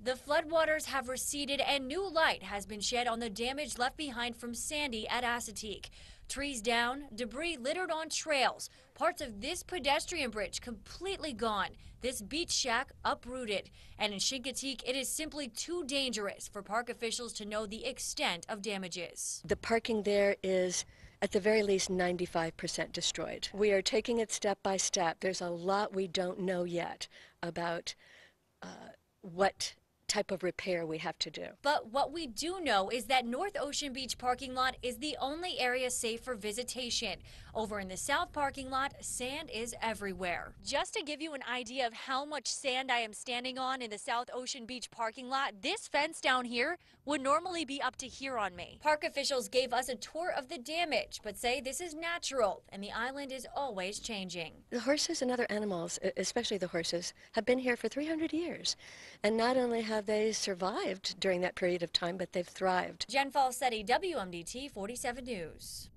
The floodwaters have receded and new light has been shed on the damage left behind from Sandy at Assateague. Trees down, debris littered on trails, parts of this pedestrian bridge completely gone, this beach shack uprooted. And in Chincoteague, it is simply too dangerous for park officials to know the extent of damages. The parking there is at the very least 95% destroyed. We are taking it step by step. There's a lot we don't know yet about what type of repair we have to do. But what we do know is that North Ocean Beach parking lot is the only area safe for visitation. Over in the south parking lot, sand is everywhere. Just to give you an idea of how much sand I am standing on in the South Ocean Beach parking lot, this fence down here would normally be up to here on me. Park officials gave us a tour of the damage, but say this is natural and the island is always changing. The horses and other animals, especially the horses, have been here for 300 years. And not only have they survived during that period of time, but they've thrived. Jen Falsetti, WMDT 47 News.